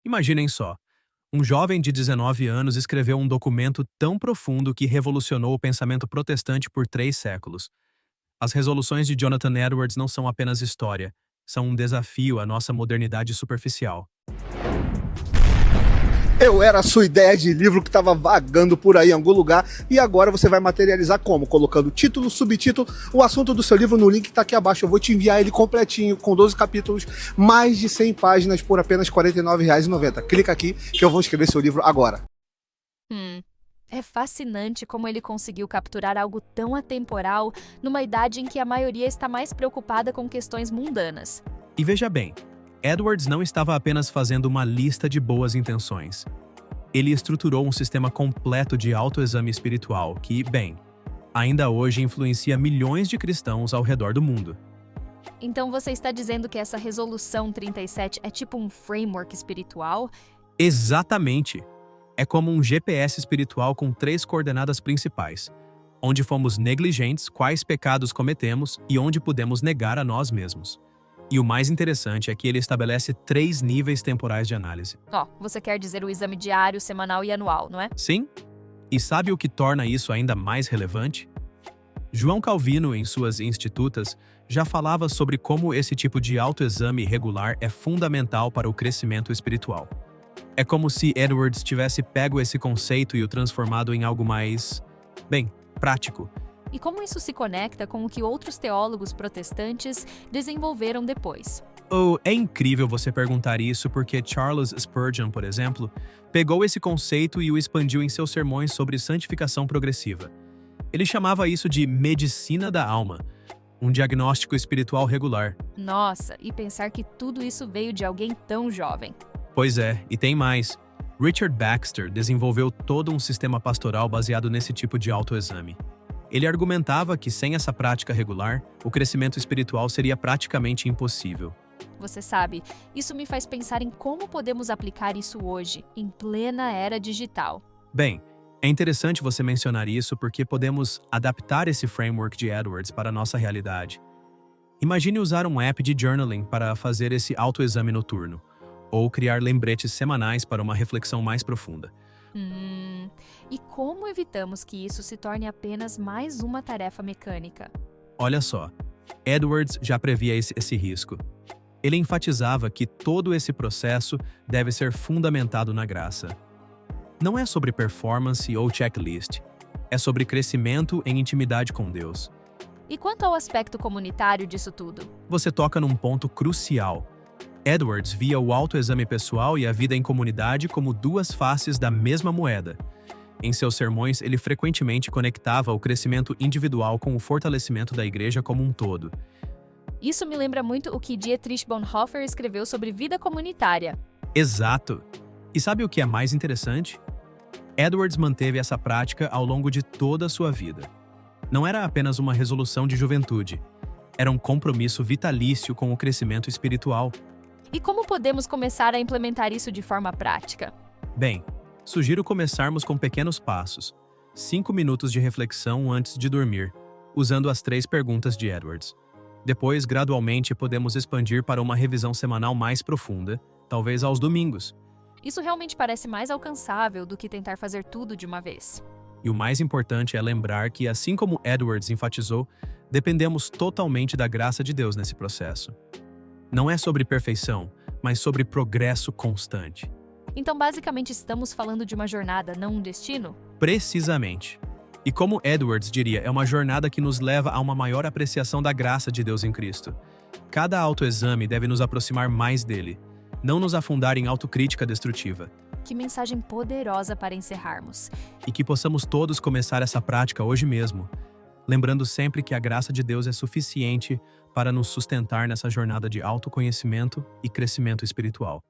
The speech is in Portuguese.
Imaginem só, um jovem de 19 anos escreveu um documento tão profundo que revolucionou o pensamento protestante por 3 séculos. As resoluções de Jonathan Edwards não são apenas história, são um desafio à nossa modernidade superficial. Eu era a sua ideia de livro que estava vagando por aí em algum lugar e agora você vai materializar como? Colocando título, subtítulo, o assunto do seu livro no link que está aqui abaixo. Eu vou te enviar ele completinho, com 12 capítulos, mais de 100 páginas por apenas R$ 49,90. Clica aqui que eu vou escrever seu livro agora. É fascinante como ele conseguiu capturar algo tão atemporal numa idade em que a maioria está mais preocupada com questões mundanas. E veja bem, Edwards não estava apenas fazendo uma lista de boas intenções. Ele estruturou um sistema completo de autoexame espiritual que, bem, ainda hoje influencia milhões de cristãos ao redor do mundo. Então você está dizendo que essa Resolução 37 é tipo um framework espiritual? Exatamente! É como um GPS espiritual com 3 coordenadas principais: onde fomos negligentes, quais pecados cometemos e onde podemos negar a nós mesmos. E o mais interessante é que ele estabelece 3 níveis temporais de análise. Você quer dizer o exame diário, semanal e anual, não é? Sim? E sabe o que torna isso ainda mais relevante? João Calvino, em suas Institutas, já falava sobre como esse tipo de autoexame regular é fundamental para o crescimento espiritual. É como se Edwards tivesse pego esse conceito e o transformado em algo mais, prático. E como isso se conecta com o que outros teólogos protestantes desenvolveram depois? É incrível você perguntar isso porque Charles Spurgeon, por exemplo, pegou esse conceito e o expandiu em seus sermões sobre santificação progressiva. Ele chamava isso de medicina da alma, um diagnóstico espiritual regular. Nossa, e pensar que tudo isso veio de alguém tão jovem. Pois é, e tem mais. Richard Baxter desenvolveu todo um sistema pastoral baseado nesse tipo de autoexame. Ele argumentava que sem essa prática regular, o crescimento espiritual seria praticamente impossível. Você sabe, isso me faz pensar em como podemos aplicar isso hoje, em plena era digital. Bem, é interessante você mencionar isso porque podemos adaptar esse framework de Edwards para a nossa realidade. Imagine usar um app de journaling para fazer esse autoexame noturno, ou criar lembretes semanais para uma reflexão mais profunda. E como evitamos que isso se torne apenas mais uma tarefa mecânica? Olha só, Edwards já previa esse risco. Ele enfatizava que todo esse processo deve ser fundamentado na graça. Não é sobre performance ou checklist, é sobre crescimento em intimidade com Deus. E quanto ao aspecto comunitário disso tudo? Você toca num ponto crucial. Edwards via o autoexame pessoal e a vida em comunidade como 2 faces da mesma moeda. Em seus sermões, ele frequentemente conectava o crescimento individual com o fortalecimento da igreja como um todo. Isso me lembra muito o que Dietrich Bonhoeffer escreveu sobre vida comunitária. Exato! E sabe o que é mais interessante? Edwards manteve essa prática ao longo de toda a sua vida. Não era apenas uma resolução de juventude, era um compromisso vitalício com o crescimento espiritual. E como podemos começar a implementar isso de forma prática? Bem, sugiro começarmos com pequenos passos. 5 minutos de reflexão antes de dormir, usando as 3 perguntas de Edwards. Depois, gradualmente, podemos expandir para uma revisão semanal mais profunda, talvez aos domingos. Isso realmente parece mais alcançável do que tentar fazer tudo de uma vez. E o mais importante é lembrar que, assim como Edwards enfatizou, dependemos totalmente da graça de Deus nesse processo. Não é sobre perfeição, mas sobre progresso constante. Então, basicamente, estamos falando de uma jornada, não um destino? Precisamente. E como Edwards diria, é uma jornada que nos leva a uma maior apreciação da graça de Deus em Cristo. Cada autoexame deve nos aproximar mais dele, não nos afundar em autocrítica destrutiva. Que mensagem poderosa para encerrarmos. E que possamos todos começar essa prática hoje mesmo, lembrando sempre que a graça de Deus é suficiente para nos sustentar nessa jornada de autoconhecimento e crescimento espiritual.